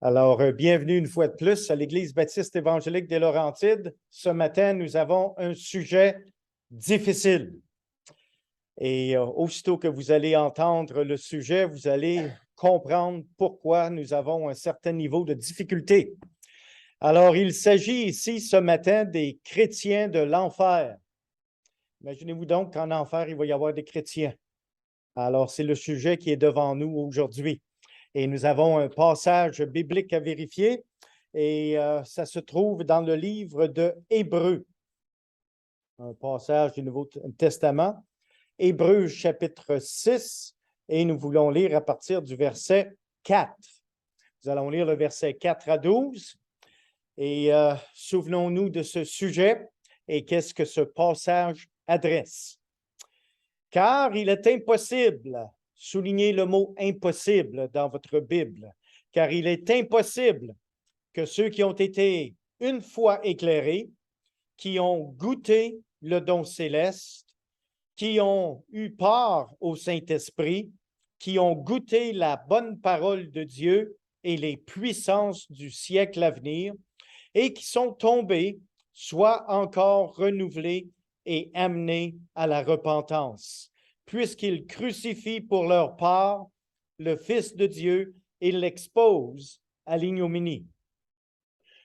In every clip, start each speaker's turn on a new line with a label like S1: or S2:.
S1: Alors, bienvenue une fois de plus à l'Église baptiste évangélique des Laurentides. Ce matin, nous avons un sujet difficile. Et aussitôt que vous allez entendre le sujet, vous allez comprendre pourquoi nous avons un certain niveau de difficulté. Alors, il s'agit ici ce matin des chrétiens de l'enfer. Imaginez-vous donc qu'en enfer, il va y avoir des chrétiens. Alors, c'est le sujet qui est devant nous aujourd'hui. Et nous avons un passage biblique à vérifier et ça se trouve dans le livre de Hébreux, un passage du Nouveau Testament, Hébreux chapitre 6, et nous voulons lire à partir du verset 4. Nous allons lire le verset 4 à 12 et souvenons-nous de ce sujet et qu'est-ce que ce passage adresse. Car il est impossible, soulignez le mot impossible dans votre Bible, car il est impossible que ceux qui ont été une fois éclairés, qui ont goûté le don céleste, qui ont eu part au Saint-Esprit, qui ont goûté la bonne parole de Dieu et les puissances du siècle à venir, et qui sont tombés, soient encore renouvelés et amenés à la repentance, puisqu'ils crucifient pour leur part le Fils de Dieu et l'exposent à l'ignominie.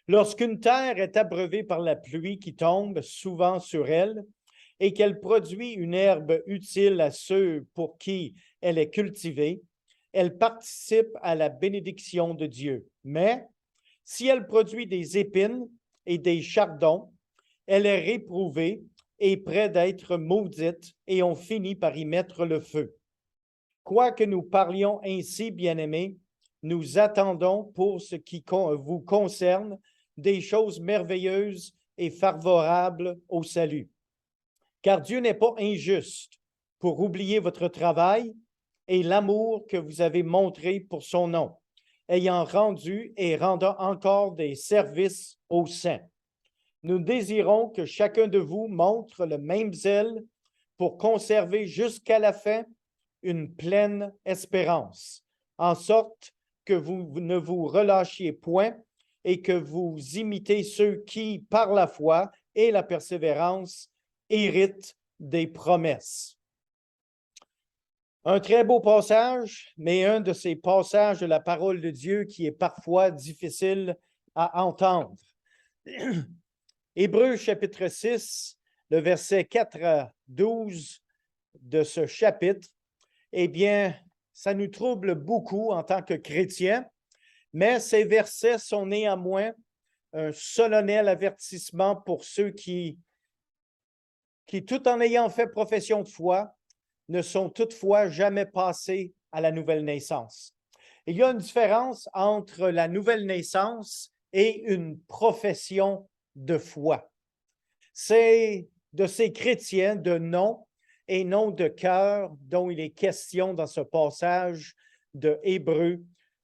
S1: Lorsqu'une terre est abreuvée par la pluie qui tombe souvent sur elle et qu'elle produit une herbe utile à ceux pour qui elle est cultivée, elle participe à la bénédiction de Dieu. Mais si elle produit des épines et des chardons, elle est réprouvée et près d'être maudite, et on finit par y mettre le feu. Quoique nous parlions ainsi, bien-aimés, nous attendons pour ce qui vous concerne des choses merveilleuses et favorables au salut. Car Dieu n'est pas injuste pour oublier votre travail et l'amour que vous avez montré pour son nom, ayant rendu et rendant encore des services aux saints. Nous désirons que chacun de vous montre le même zèle pour conserver jusqu'à la fin une pleine espérance, en sorte que vous ne vous relâchiez point et que vous imitez ceux qui, par la foi et la persévérance, héritent des promesses. Un très beau passage, mais un de ces passages de la parole de Dieu qui est parfois difficile à entendre. Hébreux chapitre 6, le verset 4 à 12 de ce chapitre, eh bien, ça nous trouble beaucoup en tant que chrétiens, mais ces versets sont néanmoins un solennel avertissement pour ceux qui, tout en ayant fait profession de foi, ne sont toutefois jamais passés à la nouvelle naissance. Il y a une différence entre la nouvelle naissance et une profession de foi. C'est de ces chrétiens de nom et non de cœur dont il est question dans ce passage de Hébreux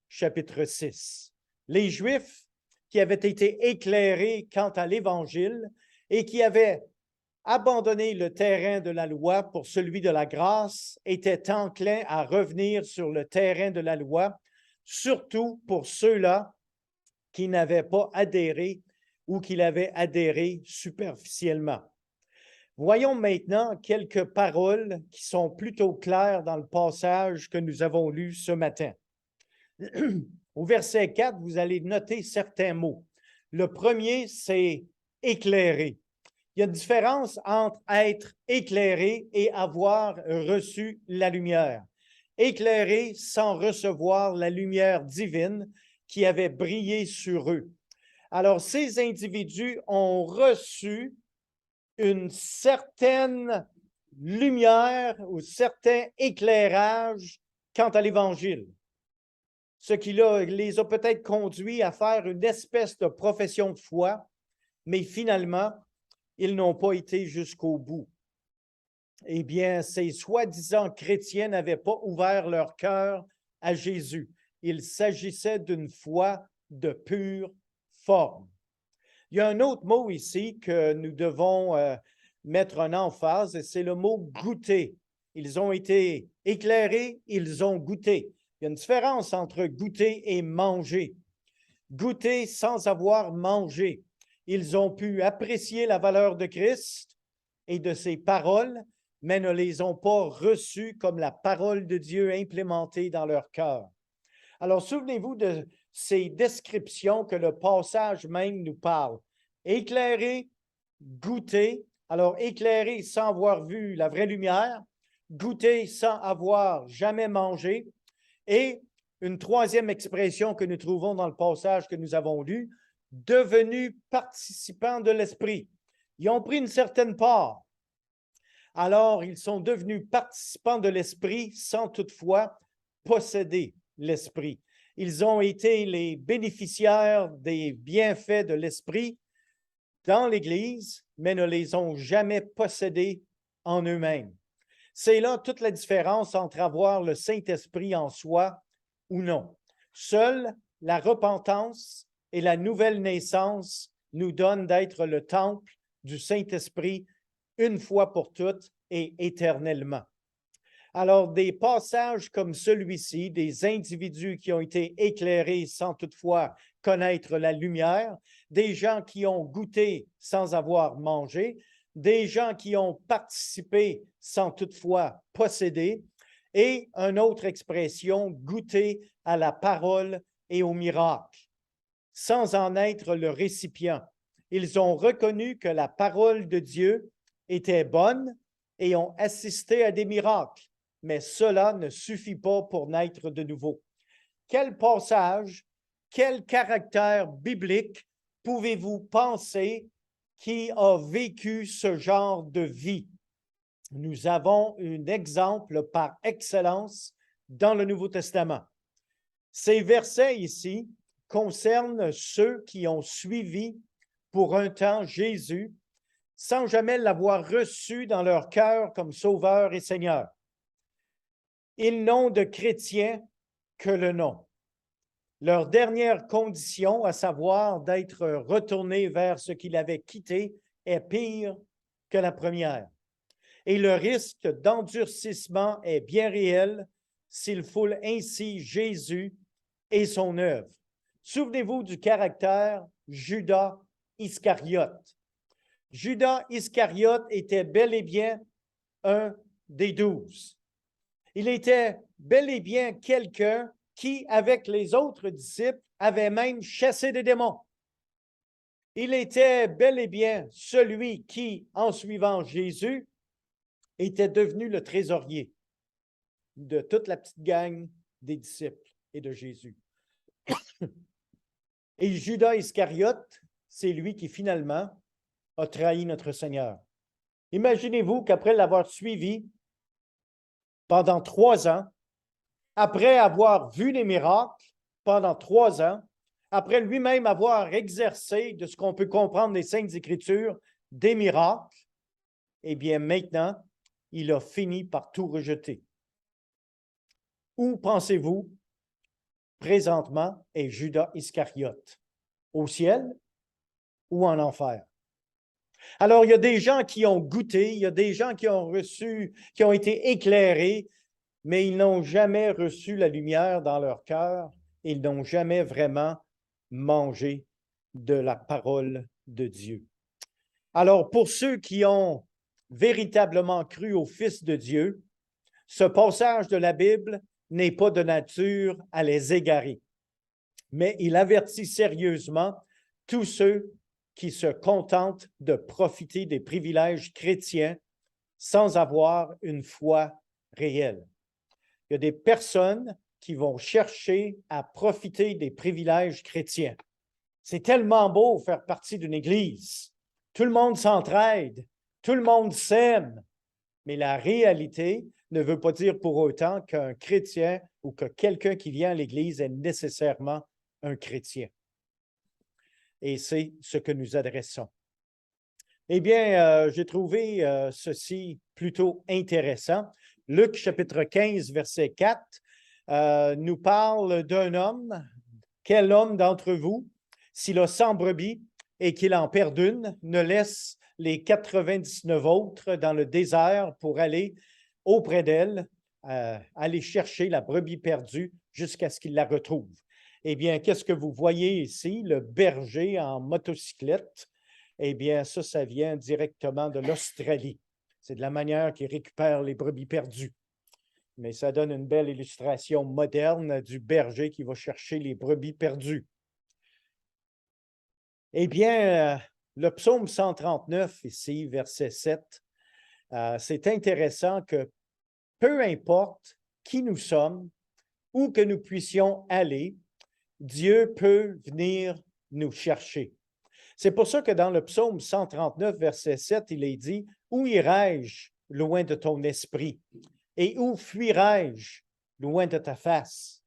S1: chapitre 6. Les Juifs qui avaient été éclairés quant à l'Évangile et qui avaient abandonné le terrain de la loi pour celui de la grâce étaient enclins à revenir sur le terrain de la loi, surtout pour ceux-là qui n'avaient pas adhéré ou qu'il avait adhéré superficiellement. Voyons maintenant quelques paroles qui sont plutôt claires dans le passage que nous avons lu ce matin. Au verset 4, vous allez noter certains mots. Le premier, c'est « éclairer ». Il y a une différence entre être éclairé et avoir reçu la lumière. Éclairé sans recevoir la lumière divine qui avait brillé sur eux. Alors, ces individus ont reçu une certaine lumière ou certain éclairage quant à l'Évangile, ce qui les a peut-être conduits à faire une espèce de profession de foi, mais finalement, ils n'ont pas été jusqu'au bout. Eh bien, ces soi-disant chrétiens n'avaient pas ouvert leur cœur à Jésus. Il s'agissait d'une foi de pure forme. Il y a un autre mot ici que nous devons mettre en emphase, et c'est le mot goûter. Ils ont été éclairés, ils ont goûté. Il y a une différence entre goûter et manger. goûté sans avoir mangé. Ils ont pu apprécier la valeur de Christ et de ses paroles, mais ne les ont pas reçues comme la parole de Dieu implémentée dans leur cœur. Alors, souvenez-vous de ces descriptions que le passage même nous parle. Éclairer, goûter. Alors, éclairer sans avoir vu la vraie lumière, goûter sans avoir jamais mangé. Et une troisième expression que nous trouvons dans le passage que nous avons lu, devenus participants de l'Esprit. Ils ont pris une certaine part. Alors, ils sont devenus participants de l'Esprit sans toutefois posséder l'Esprit. Ils ont été les bénéficiaires des bienfaits de l'Esprit dans l'Église, mais ne les ont jamais possédés en eux-mêmes. C'est là toute la différence entre avoir le Saint-Esprit en soi ou non. Seule la repentance et la nouvelle naissance nous donnent d'être le temple du Saint-Esprit une fois pour toutes et éternellement. Alors, des passages comme celui-ci, des individus qui ont été éclairés sans toutefois connaître la lumière, des gens qui ont goûté sans avoir mangé, des gens qui ont participé sans toutefois posséder, et une autre expression, goûter à la parole et au miracle, sans en être le récipient. Ils ont reconnu que la parole de Dieu était bonne et ont assisté à des miracles, mais cela ne suffit pas pour naître de nouveau. Quel passage, quel caractère biblique pouvez-vous penser qui a vécu ce genre de vie? Nous avons un exemple par excellence dans le Nouveau Testament. Ces versets ici concernent ceux qui ont suivi pour un temps Jésus sans jamais l'avoir reçu dans leur cœur comme Sauveur et Seigneur. Ils n'ont de chrétiens que le nom. Leur dernière condition, à savoir d'être retournés vers ce qu'ils avaient quitté, est pire que la première. Et le risque d'endurcissement est bien réel s'ils foulent ainsi Jésus et son œuvre. Souvenez-vous du caractère Judas Iscariote. Judas Iscariote était bel et bien un des 12. Il était bel et bien quelqu'un qui, avec les autres disciples, avait même chassé des démons. Il était bel et bien celui qui, en suivant Jésus, était devenu le trésorier de toute la petite gang des disciples et de Jésus. Et Judas Iscariote, c'est lui qui finalement a trahi notre Seigneur. Imaginez-vous qu'après l'avoir suivi pendant 3 ans, après avoir vu les miracles pendant 3 ans, après lui-même avoir exercé de ce qu'on peut comprendre des Saintes Écritures, des miracles, eh bien maintenant, il a fini par tout rejeter. Où pensez-vous présentement est Judas Iscariote? Au ciel ou en enfer? Alors, il y a des gens qui ont goûté, il y a des gens qui ont reçu, qui ont été éclairés, mais ils n'ont jamais reçu la lumière dans leur cœur, ils n'ont jamais vraiment mangé de la parole de Dieu. Alors, pour ceux qui ont véritablement cru au Fils de Dieu, ce passage de la Bible n'est pas de nature à les égarer, mais il avertit sérieusement tous ceux qui se contentent de profiter des privilèges chrétiens sans avoir une foi réelle. Il y a des personnes qui vont chercher à profiter des privilèges chrétiens. C'est tellement beau faire partie d'une église. Tout le monde s'entraide, tout le monde s'aime, mais la réalité ne veut pas dire pour autant qu'un chrétien ou que quelqu'un qui vient à l'église est nécessairement un chrétien. Et c'est ce que nous adressons. Eh bien, j'ai trouvé ceci plutôt intéressant. Luc chapitre 15, verset 4, nous parle d'un homme. Quel homme d'entre vous, s'il a 100 brebis et qu'il en perd une, ne laisse les 99 autres dans le désert pour aller auprès d'elle, aller chercher la brebis perdue jusqu'à ce qu'il la retrouve. Eh bien, qu'est-ce que vous voyez ici? Le berger en motocyclette. Eh bien, ça vient directement de l'Australie. C'est de la manière qu'ils récupèrent les brebis perdues. Mais ça donne une belle illustration moderne du berger qui va chercher les brebis perdues. Eh bien, le psaume 139, ici, verset 7, c'est intéressant que peu importe qui nous sommes, où que nous puissions aller, Dieu peut venir nous chercher. C'est pour ça que dans le psaume 139, verset 7, il est dit, « Où irai-je loin de ton esprit? Et où fuirai-je loin de ta face? »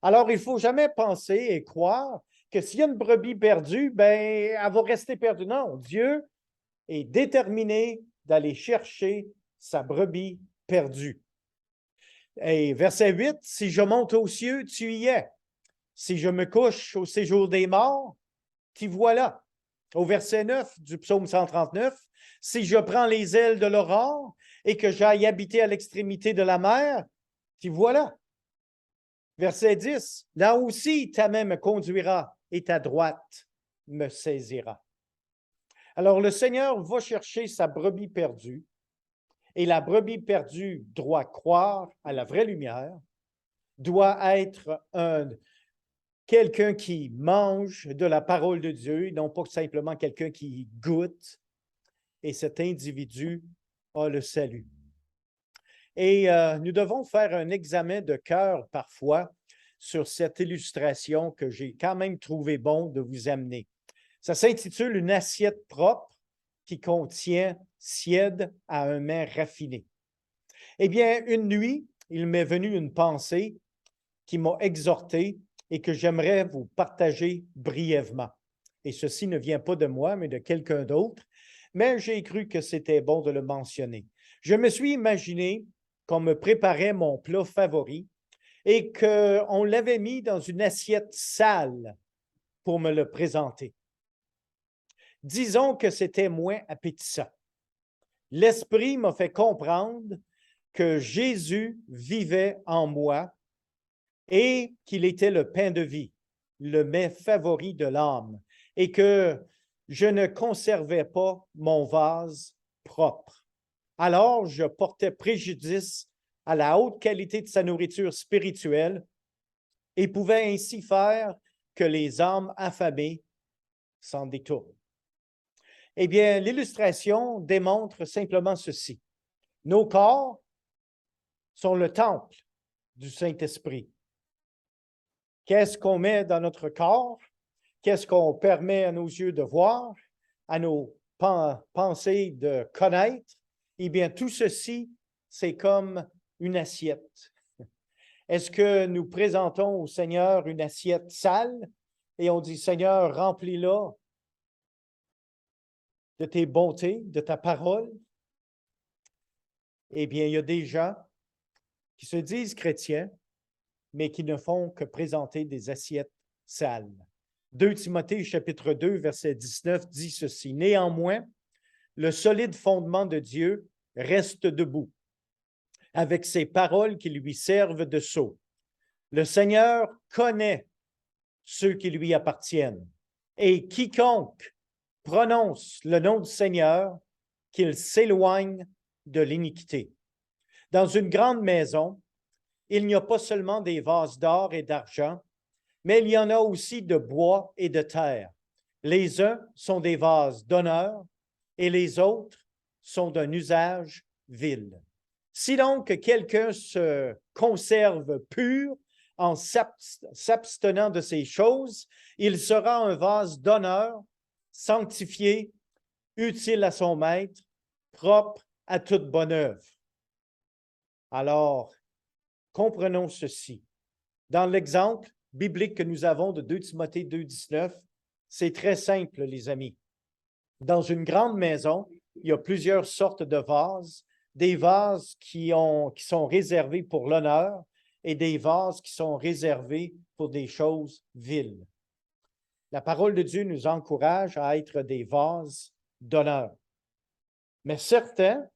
S1: Alors, il ne faut jamais penser et croire que s'il y a une brebis perdue, ben, elle va rester perdue. Non, Dieu est déterminé d'aller chercher sa brebis perdue. Et verset 8, « Si je monte aux cieux, tu y es. Si je me couche au séjour des morts, t'y voilà. » Au verset 9 du psaume 139, « Si je prends les ailes de l'aurore et que j'aille habiter à l'extrémité de la mer, t'y voilà. » Verset 10, « Là aussi, ta main me conduira et ta droite me saisira. » Alors, le Seigneur va chercher sa brebis perdue et la brebis perdue doit croire à la vraie lumière, doit être quelqu'un qui mange de la parole de Dieu, non pas simplement quelqu'un qui goûte, et cet individu a le salut. Et nous devons faire un examen de cœur parfois sur cette illustration que j'ai quand même trouvé bon de vous amener. Ça s'intitule « Une assiette propre qui contient siède à un mets raffiné ». Eh bien, une nuit, il m'est venu une pensée qui m'a exhorté et que j'aimerais vous partager brièvement. Et ceci ne vient pas de moi, mais de quelqu'un d'autre, mais j'ai cru que c'était bon de le mentionner. Je me suis imaginé qu'on me préparait mon plat favori et qu'on l'avait mis dans une assiette sale pour me le présenter. Disons que c'était moins appétissant. L'Esprit m'a fait comprendre que Jésus vivait en moi et qu'il était le pain de vie, le mets favori de l'âme, et que je ne conservais pas mon vase propre. Alors, je portais préjudice à la haute qualité de sa nourriture spirituelle et pouvais ainsi faire que les âmes affamées s'en détournent. Eh bien, l'illustration démontre simplement ceci. Nos corps sont le temple du Saint-Esprit. Qu'est-ce qu'on met dans notre corps? Qu'est-ce qu'on permet à nos yeux de voir, à nos pensées de connaître? Eh bien, tout ceci, c'est comme une assiette. Est-ce que nous présentons au Seigneur une assiette sale et on dit, Seigneur, remplis-la de tes bontés, de ta parole? Eh bien, il y a des gens qui se disent chrétiens, mais qui ne font que présenter des assiettes sales. 2 Timothée, chapitre 2, verset 19, dit ceci. « Néanmoins, le solide fondement de Dieu reste debout, avec ses paroles qui lui servent de sceau. Le Seigneur connaît ceux qui lui appartiennent, et quiconque prononce le nom du Seigneur, qu'il s'éloigne de l'iniquité. » Dans une grande maison, il n'y a pas seulement des vases d'or et d'argent, mais il y en a aussi de bois et de terre. Les uns sont des vases d'honneur et les autres sont d'un usage vil. Si donc quelqu'un se conserve pur en s'abstenant de ces choses, il sera un vase d'honneur, sanctifié, utile à son maître, propre à toute bonne œuvre. Alors, comprenons ceci. Dans l'exemple biblique que nous avons de 2 Timothée 2, 19, c'est très simple, les amis. Dans une grande maison, il y a plusieurs sortes de vases, des vases qui sont réservés pour l'honneur et des vases qui sont réservés pour des choses viles. La parole de Dieu nous encourage à être des vases d'honneur. Mais certains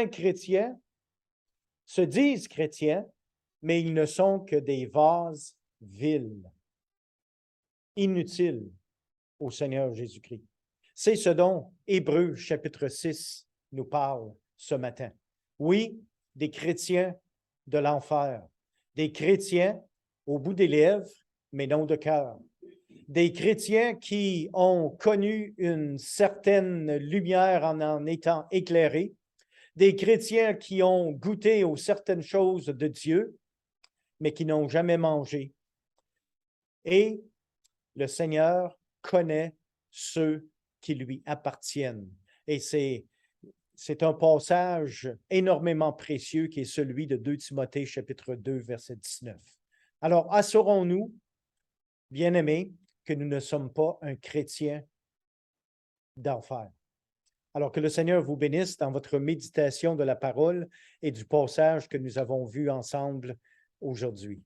S1: chrétiens se disent chrétiens, mais ils ne sont que des vases vil, inutile au Seigneur Jésus-Christ. C'est ce dont Hébreux chapitre 6 nous parle ce matin. Oui, des chrétiens de l'enfer, des chrétiens au bout des lèvres, mais non de cœur. Des chrétiens qui ont connu une certaine lumière en étant éclairés, des chrétiens qui ont goûté aux certaines choses de Dieu, mais qui n'ont jamais mangé. Et le Seigneur connaît ceux qui lui appartiennent. Et c'est un passage énormément précieux qui est celui de 2 Timothée chapitre 2, verset 19. Alors, assurons-nous, bien-aimés, que nous ne sommes pas un chrétien d'enfer. Alors que le Seigneur vous bénisse dans votre méditation de la parole et du passage que nous avons vu ensemble aujourd'hui.